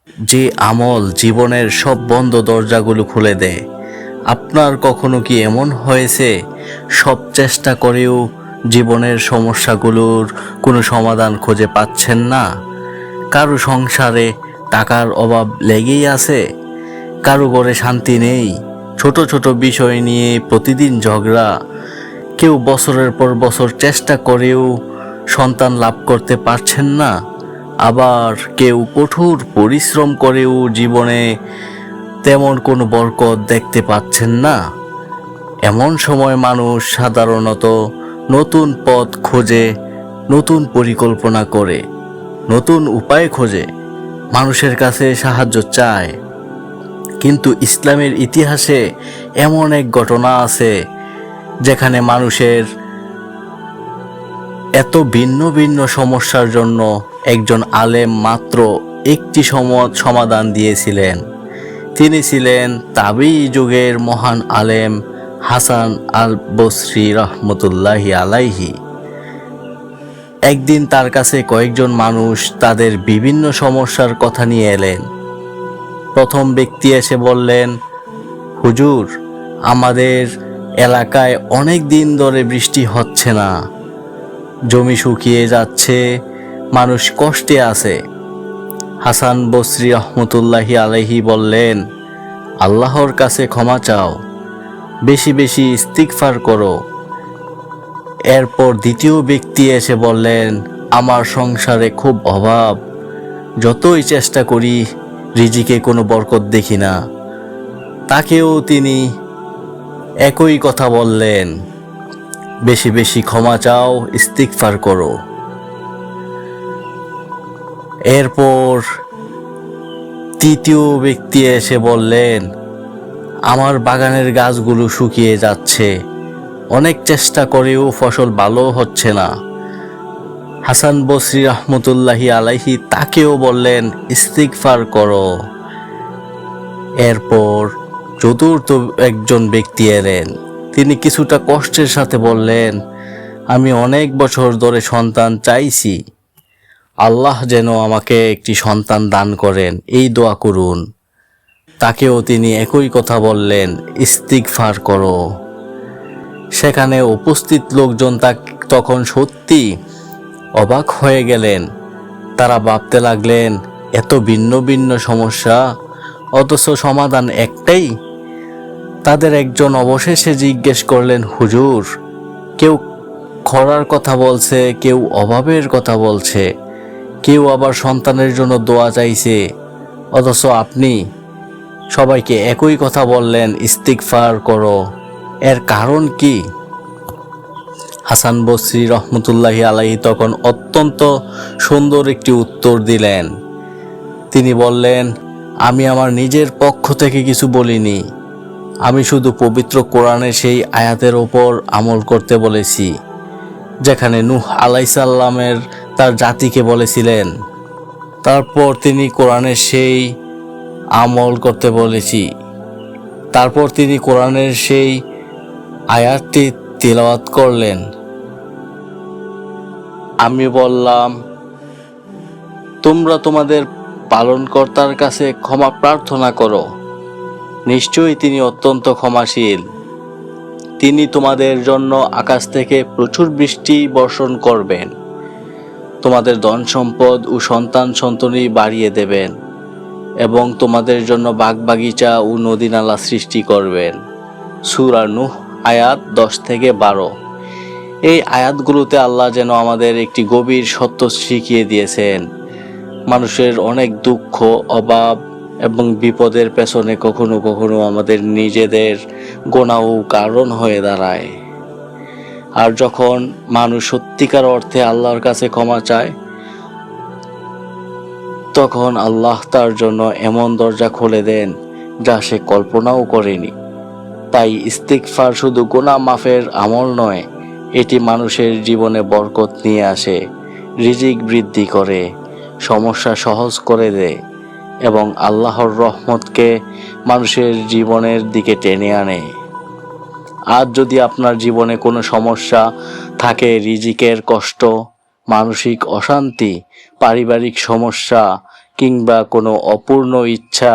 যে আমল জীবনের সব বন্ধ দরজাগুলো খুলে দেয়। আপনার কখনো কি এমন হয়েছে সব চেষ্টা করেও জীবনের সমস্যাগুলোর কোনো সমাধান খুঁজে পাচ্ছেন না? কারো সংসারে টাকার অভাব লেগেই আছে, কারো ঘরে শান্তি নেই, ছোট ছোট বিষয় নিয়ে প্রতিদিন ঝগড়া, কেউ বছরের পর বছর চেষ্টা করেও সন্তান লাভ করতে পারছেন না, আবার কেউ কঠোর পরিশ্রম করেও জীবনে তেমন কোনো বরকত দেখতে পাচ্ছেন না। এমন সময় মানুষ সাধারণত নতুন পথ খোঁজে, নতুন পরিকল্পনা করে, নতুন উপায় খোঁজে, মানুষের কাছে সাহায্য চায়। কিন্তু ইসলামের ইতিহাসে এমন এক ঘটনা আছে যেখানে মানুষের এত ভিন্ন ভিন্ন সমস্যার জন্য একজন আলেম মাত্র একটি সমাধান দিয়েছিলেন। তিনি ছিলেন তাবেঈ যুগের মহান আলেম হাসান আল বসরি রহমতুল্লাহি আলাইহি। একদিন তার কাছে কয়েকজন মানুষ তাদের বিভিন্ন সমস্যার কথা নিয়ে এলেন। প্রথম ব্যক্তি এসে বললেন, হুজুর, আমাদের এলাকায় অনেক দিন ধরে বৃষ্টি হচ্ছে না, জমি শুকিয়ে যাচ্ছে, মানুষ কষ্টে আছে। হাসান বসরি রহমতুল্লাহি আলাইহি বললেন, আল্লাহর কাছে ক্ষমা চাও, বেশি বেশি ইস্তিগফার করো। এরপর দ্বিতীয় ব্যক্তি এসে বললেন, আমার সংসারে খুব অভাব, যতই চেষ্টা করি রিজিকে কোনো বরকত দেখি না। তাকেও তিনি একই কথা বললেন, বেশি বেশি ক্ষমা চাও, ইস্তিগফার করো। এরপর তৃতীয় ব্যক্তি এসে বললেন, আমার বাগানের গাছগুলো শুকিয়ে যাচ্ছে, অনেক চেষ্টা করেও ফসল ভালো হচ্ছে না। হাসান বসরি রহমতুল্লাহি আলাইহি তাকেও বললেন, ইস্তিগফার করো। এরপর চতুর্থ একজন ব্যক্তি এলেন। তিনি কিছুটা কষ্টের সাথে বললেন, আমি অনেক বছর ধরে সন্তান চাইছি, আল্লাহ যেন আমাকে একটি সন্তান দান করেন, এই দোয়া করুন। তাকেও তিনি একই কথা বললেন, ইস্তিগফার করো। সেখানে উপস্থিত লোকজন তখন সত্যি অবাক হয়ে গেলেন। তারা ভাবতে লাগলেন, এত ভিন্ন ভিন্ন সমস্যা, অথচ সমাধান একটাই। তাদের একজন অবশেষে জিজ্ঞেস করলেন, হুজুর, কেউ খরার কথা বলছে, কেউ অভাবের কথা বলছে, কেউ আবার সন্তানের জন্য দোয়া চাইছে, অথচ আপনি সবাইকে একই কথা বললেন, ইস্তিগফার করো। এর কারণ কি? হাসান বসরি রহমতুল্লাহি আলাইহি তখন অত্যন্ত সুন্দর একটি উত্তর দিলেন। তিনি বললেন, আমি আমার নিজের পক্ষ থেকে কিছু বলিনি, আমি শুধু পবিত্র কোরআনের সেই আয়াতের ওপর আমল করতে বলেছি যেখানে নূহ আলাইসাল্লামের তার জাতিকে বলেছিলেন। তারপর তিনি কোরআনের সেই আমল করতে বলেছি। তারপর তিনি কোরআনের সেই আয়াতটি তিলাওয়াত করলেন। আমি বললাম, তোমরা তোমাদের পালনকর্তার কাছে ক্ষমা প্রার্থনা করো, নিশ্চয়ই তিনি অত্যন্ত ক্ষমাশীল। তিনি তোমাদের জন্য আকাশ থেকে প্রচুর বৃষ্টি বর্ষণ করবেন, তোমাদের ধন সম্পদ ও সন্তান সন্ততি বাড়িয়ে দেবেন এবং তোমাদের জন্য বাগবাগিচা ও নদী নালা সৃষ্টি করবেন। সূরা নূহ আয়াত 10 থেকে 12। এই আয়াতগুলোতে আল্লাহ যেন আমাদের একটি গভীর সত্য শিখিয়ে দিয়েছেন। মানুষের অনেক দুঃখ, অভাব এবং বিপদের পেছনে কখনো কখনো আমাদের নিজেদের গুনাহ কারণ হয়ে দাঁড়ায়। আর যখন মানুষ সত্যিকার অর্থে আল্লাহর কাছে ক্ষমা চায়, তখন আল্লাহ তার জন্য এমন দরজা খুলে দেন যা সে কল্পনাও করেনি। তাই ইস্তিগফার শুধু গুনাহ মাফের আমল নয়, এটি মানুষের জীবনে বরকত নিয়ে আসে, রিজিক বৃদ্ধি করে, সমস্যা সহজ করে দেয় এবং আল্লাহর রহমতকে মানুষের জীবনের দিকে টেনে আনে। আজ যদি আপনার জীবনে কোনো সমস্যা থাকে, রিজিকের কষ্ট, মানসিক অশান্তি, পারিবারিক সমস্যা কিংবা কোনো অপূর্ণ ইচ্ছা,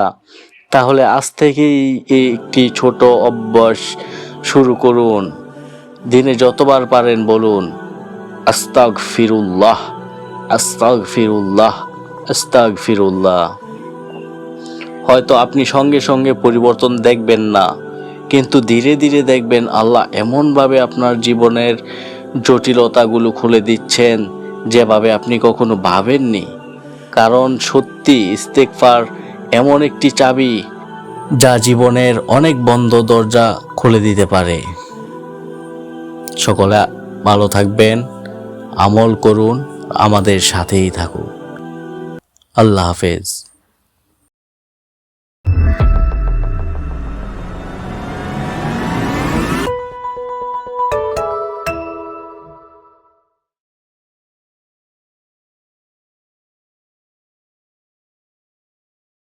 তাহলে আজ থেকেই একটি ছোট অভ্যাস শুরু করুন। দিনে যতবার পারেন বলুন আস্তাগফিরুল্লাহ, আস্তাগফিরুল্লাহ, আস্তাগফিরুল্লাহ। হয়তো আপনি সঙ্গে সঙ্গে পরিবর্তন দেখবেন না, কিন্তু ধীরে ধীরে দেখবেন আল্লাহ এমনভাবে আপনার জীবনের জটিলতাগুলো খুলে দিচ্ছেন যেভাবে আপনি কখনো ভাবেননি। কারণ সত্যি ইস্তেগফার এমন একটি চাবি যা জীবনের অনেক বন্ধ দরজা খুলে দিতে পারে। সকলে ভালো থাকবেন, আমল করুন, আমাদের সাথেই থাকুন। আল্লাহ হাফেজ।